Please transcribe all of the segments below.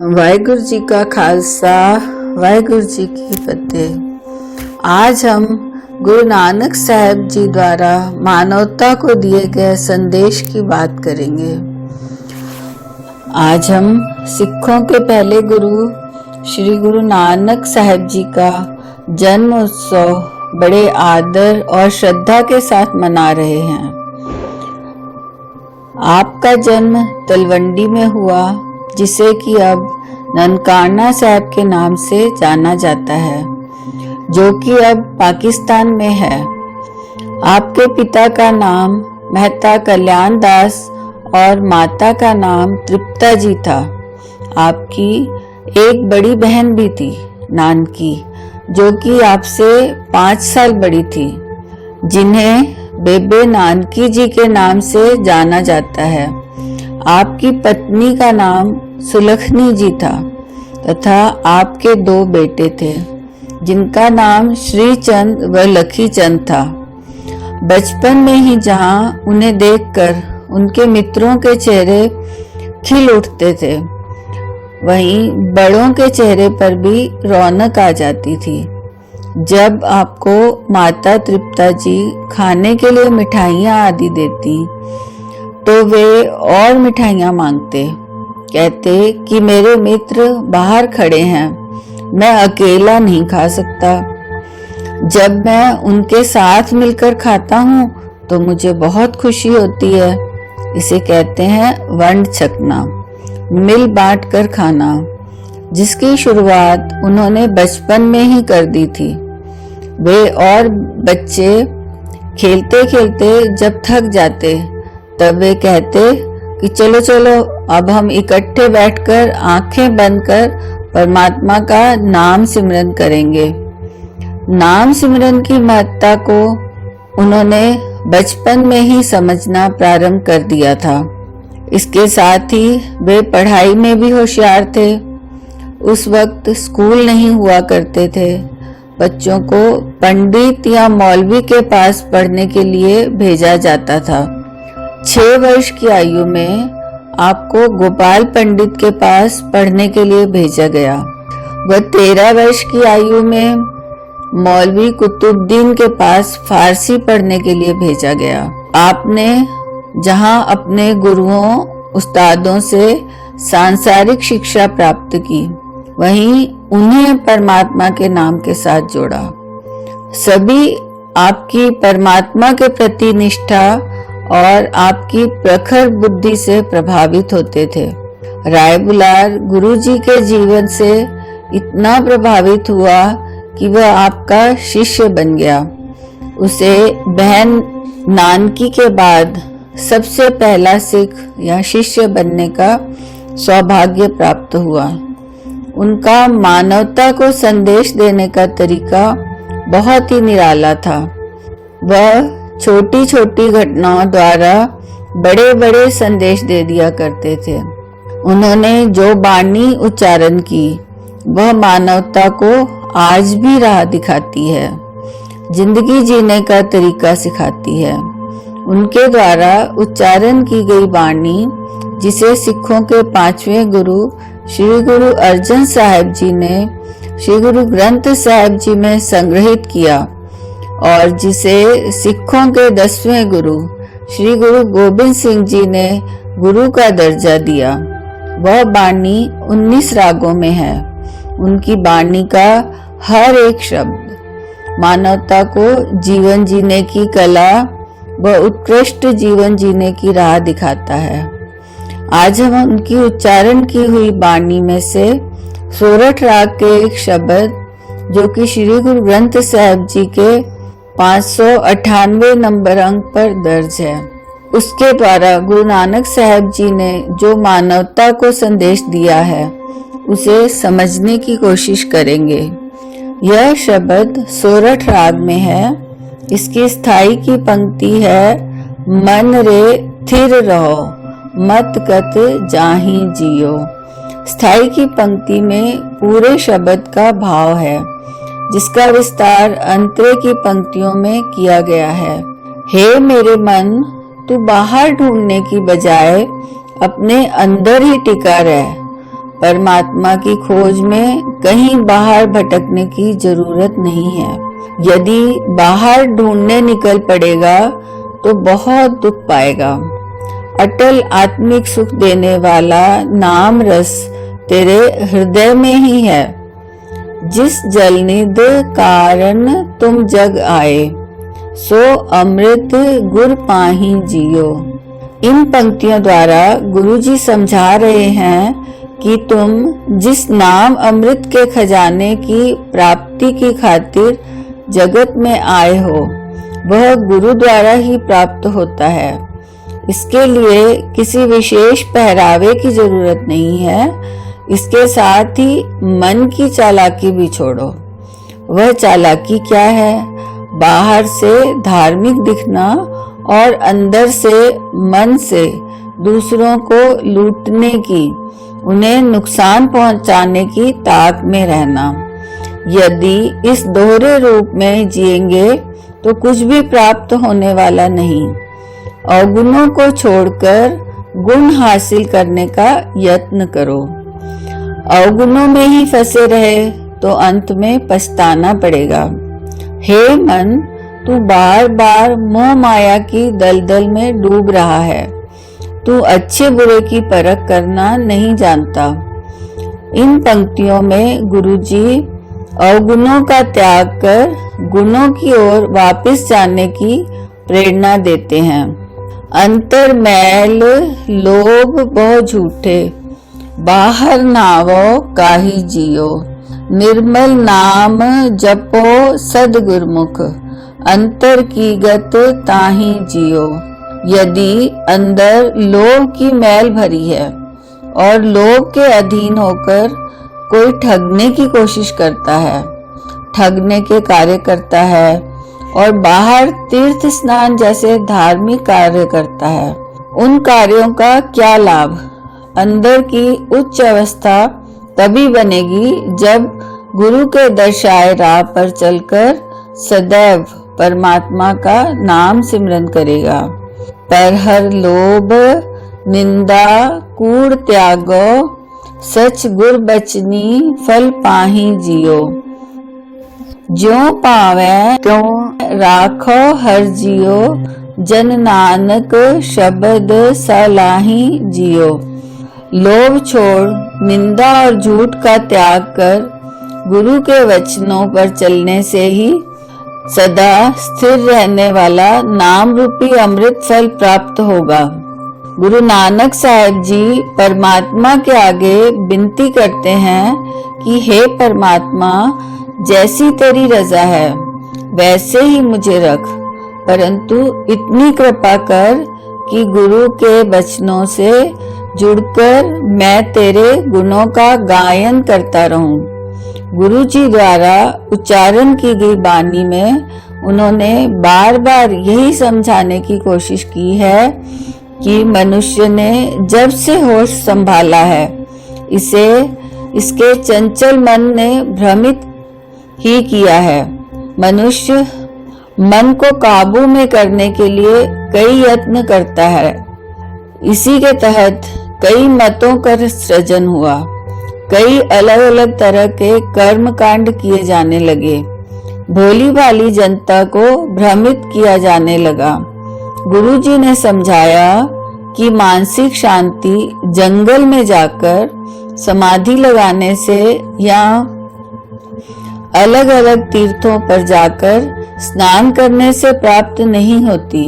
वाहिगुरु जी का खालसा, वाहिगुरु जी की फतेह। आज हम गुरु नानक साहब जी द्वारा मानवता को दिए गए संदेश की बात करेंगे। आज हम सिखों के पहले गुरु श्री गुरु नानक साहब जी का जन्म उत्सव बड़े आदर और श्रद्धा के साथ मना रहे हैं। आपका जन्म तलवंडी में हुआ, जिसे कि अब ननकाना साहब के नाम से जाना जाता है, जो कि अब पाकिस्तान में है। आपके पिता का नाम मेहता कल्याण दास और माता का नाम तृप्ता जी था। आपकी एक बड़ी बहन भी थी, नानकी, जो कि आपसे 5 साल बड़ी थी, जिन्हें बेबे नानकी जी के नाम से जाना जाता है। आपकी पत्नी का नाम सुलखनी जी था तथा आपके 2 बेटे थे, जिनका नाम श्रीचंद व लखीचंद था। बचपन में ही जहां उन्हें देखकर उनके मित्रों के चेहरे खिल उठते थे, वहीं बड़ों के चेहरे पर भी रौनक आ जाती थी। जब आपको माता तृप्ता जी खाने के लिए मिठाइयाँ आदि देती, तो वे और मिठाइयाँ मांगते, कहते कि मेरे मित्र बाहर खड़े हैं, मैं अकेला नहीं खा सकता। जब मैं उनके साथ मिलकर खाता हूँ तो मुझे बहुत खुशी होती है। इसे कहते हैं वंड छकना, मिल बांट कर खाना, जिसकी शुरुआत उन्होंने बचपन में ही कर दी थी। वे और बच्चे खेलते खेलते जब थक जाते, तब वे कहते कि चलो चलो अब हम इकट्ठे बैठकर आंखें बंद कर परमात्मा का नाम सिमरन करेंगे। नाम सिमरन की महत्ता को उन्होंने बचपन में ही समझना प्रारंभ कर दिया था। इसके साथ ही वे पढ़ाई में भी होशियार थे। उस वक्त स्कूल नहीं हुआ करते थे। बच्चों को पंडित या मौलवी के पास पढ़ने के लिए भेजा जाता था। 6 वर्ष की आयु में आपको गोपाल पंडित के पास पढ़ने के लिए भेजा गया। वह 13 वर्ष की आयु में मौलवी कुतुबुद्दीन के पास फारसी पढ़ने के लिए भेजा गया। आपने जहां अपने गुरुओं उस्तादों से सांसारिक शिक्षा प्राप्त की, वहीं उन्हें परमात्मा के नाम के साथ जोड़ा। सभी आपकी परमात्मा के प्रति निष्ठा और आपकी प्रखर बुद्धि से प्रभावित होते थे। राय बुलार गुरु जी के जीवन से इतना प्रभावित हुआ कि वह आपका शिष्य बन गया। उसे बहन नानकी के बाद सबसे पहला सिख या शिष्य बनने का सौभाग्य प्राप्त हुआ। उनका मानवता को संदेश देने का तरीका बहुत ही निराला था। वह छोटी छोटी घटनाओं द्वारा बड़े बड़े संदेश दे दिया करते थे। उन्होंने जो वाणी उच्चारण की, वह मानवता को आज भी राह दिखाती है, जिंदगी जीने का तरीका सिखाती है। उनके द्वारा उच्चारण की गई वाणी, जिसे सिखों के 5वें गुरु श्री गुरु अर्जन साहब जी ने श्री गुरु ग्रंथ साहब जी में संग्रहित किया और जिसे सिखों के 10वें गुरु श्री गुरु गोबिंद सिंह जी ने गुरु का दर्जा दिया, वह वाणी 19 रागों में है। उनकी वाणी का हर एक शब्द मानवता को जीवन जीने की कला व उत्कृष्ट जीवन जीने की राह दिखाता है। आज हम उनकी उच्चारण की हुई वाणी में से सोरठ राग के एक शब्द, जो कि श्री गुरु ग्रंथ साहब जी के 598 नंबर अंक पर दर्ज है, उसके द्वारा गुरु नानक साहब जी ने जो मानवता को संदेश दिया है, उसे समझने की कोशिश करेंगे। यह शब्द सोरठ राग में है। इसकी स्थाई की पंक्ति है, मन रे थिर रहो, मत कत जाहि जियो। स्थाई की पंक्ति में पूरे शब्द का भाव है, जिसका विस्तार अंतरे की पंक्तियों में किया गया है। हे मेरे मन, तू बाहर ढूंढने की बजाय अपने अंदर ही टिका रह। परमात्मा की खोज में कहीं बाहर भटकने की जरूरत नहीं है। यदि बाहर ढूंढने निकल पड़ेगा तो बहुत दुख पाएगा। अटल आत्मिक सुख देने वाला नाम रस तेरे हृदय में ही है। जिस जलनिध कारण तुम जग आए, सो अमृत गुर पाही जियो। इन पंक्तियों द्वारा गुरुजी समझा रहे हैं कि तुम जिस नाम अमृत के खजाने की प्राप्ति की खातिर जगत में आए हो, वह गुरु द्वारा ही प्राप्त होता है। इसके लिए किसी विशेष पहरावे की जरूरत नहीं है। इसके साथ ही मन की चालाकी भी छोड़ो। वह चालाकी क्या है? बाहर से धार्मिक दिखना और अंदर से मन से दूसरों को लूटने की, उन्हें नुकसान पहुंचाने की ताक में रहना। यदि इस दोहरे रूप में जिएंगे तो कुछ भी प्राप्त होने वाला नहीं। अवगुणों को छोड़कर गुण हासिल करने का यत्न करो। अवगुणों में ही फंसे रहे तो अंत में पछताना पड़ेगा। हे मन, तू बार बार मोह माया की दलदल में डूब रहा है। तू अच्छे बुरे की परख करना नहीं जानता। इन पंक्तियों में गुरुजी अवगुणों का त्याग कर गुणों की ओर वापस जाने की प्रेरणा देते हैं। अंतर मैल लोभ बहु झूठे, बाहर नावो काहि जियो। निर्मल नाम जपो सद गुरमुख, अंतर की गत ताहि जियो। यदि अंदर लोभ की मैल भरी है और लोभ के अधीन होकर कोई ठगने की कोशिश करता है, ठगने के कार्य करता है और बाहर तीर्थ स्नान जैसे धार्मिक कार्य करता है, उन कार्यों का क्या लाभ? अंदर की उच्च अवस्था तभी बनेगी जब गुरु के दर्शाए राह पर चलकर सदैव परमात्मा का नाम सिमरन करेगा। पर हर लोभ निंदा कूड़ त्यागो, सच गुर बचनी फल पाही जियो। ज्यों पावे त्यों राखो हर जियो, जन नानक शब्द सलाही जियो। लोभ छोड़, निंदा और झूठ का त्याग कर गुरु के वचनों पर चलने से ही सदा स्थिर रहने वाला नाम रूपी अमृत फल प्राप्त होगा। गुरु नानक साहब जी परमात्मा के आगे विनती करते हैं कि हे परमात्मा, जैसी तेरी रजा है वैसे ही मुझे रख, परंतु इतनी कृपा कर कि गुरु के वचनों से जुड़कर मैं तेरे गुणों का गायन करता रहूं। गुरु जी द्वारा उच्चारण की गई वाणी में उन्होंने बार बार यही समझाने की कोशिश की है कि मनुष्य ने जब से होश संभाला है, इसके चंचल मन ने भ्रमित ही किया है। मनुष्य मन को काबू में करने के लिए कई यत्न करता है। इसी के तहत कई मतों का सृजन हुआ, कई अलग अलग तरह के कर्म कांड किए जाने लगे, भोली भाली जनता को भ्रमित किया जाने लगा। गुरुजी ने समझाया कि मानसिक शांति जंगल में जाकर समाधि लगाने से या अलग अलग तीर्थों पर जाकर स्नान करने से प्राप्त नहीं होती।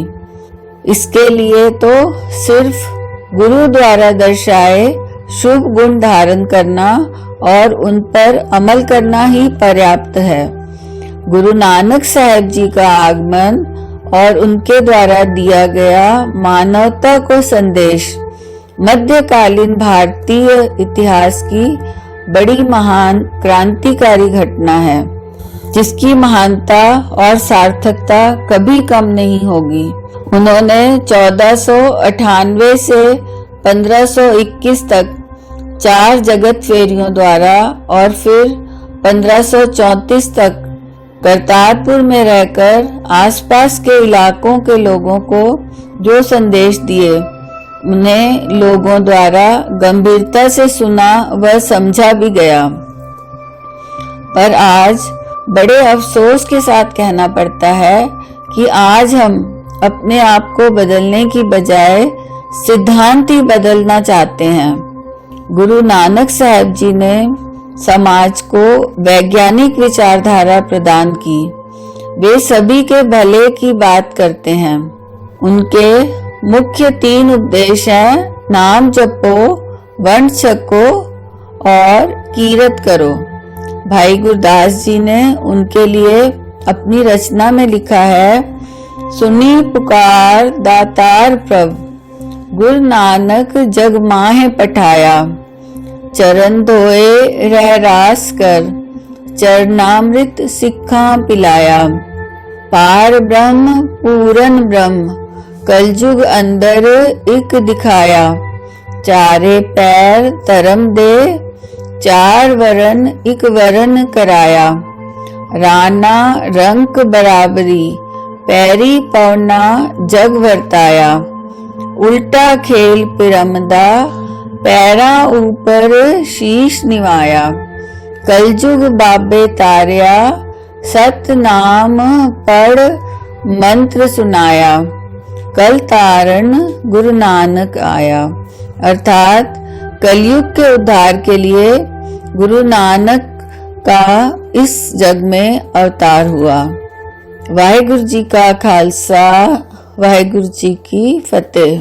इसके लिए तो सिर्फ गुरु द्वारा दर्शाए शुभ गुण धारण करना और उन पर अमल करना ही पर्याप्त है। गुरु नानक साहब जी का आगमन और उनके द्वारा दिया गया मानवता को संदेश मध्यकालीन भारतीय इतिहास की बड़ी महान क्रांतिकारी घटना है, जिसकी महानता और सार्थकता कभी कम नहीं होगी। उन्होंने 1498 से 1521 तक 4 जगत फेरियों द्वारा और फिर 1534 तक करतारपुर में रहकर आसपास के इलाकों के लोगों को जो संदेश दिए उन्हें लोगों द्वारा गंभीरता से सुना व समझा भी गया। पर आज बड़े अफसोस के साथ कहना पड़ता है कि आज हम अपने आप को बदलने की बजाय सिद्धांत ही बदलना चाहते हैं। गुरु नानक साहब जी ने समाज को वैज्ञानिक विचारधारा प्रदान की। वे सभी के भले की बात करते हैं। उनके मुख्य 3 उपदेश हैं, नाम जपो, वंड छको और कीरत करो। भाई गुरदास जी ने उनके लिए अपनी रचना में लिखा है, सुनी पुकार दातार प्रभ, गुरु नानक जग माहे पठाया, चरण धोए रह रास कर, चरणामृत सिक्खा पिलाया, पार ब्रह्म पूरन ब्रह्म, कलयुग अंदर इक दिखाया, चारे पैर धर्म दे, 4 वरन इक वरन कराया, राना रंक बराबरी, पैरी पौना जग वर्ताया, उल्टा खेल पिरमदा, पैरा ऊपर शीश निवाया, कलयुग बाबे तारिया, सत नाम पढ़ मंत्र सुनाया, कल तारण गुरु नानक आया। अर्थात कलयुग के उद्धार के लिए गुरु नानक का इस जग में अवतार हुआ। वाहिगुरु जी का खालसा, वाहिगुरु जी की फतेह।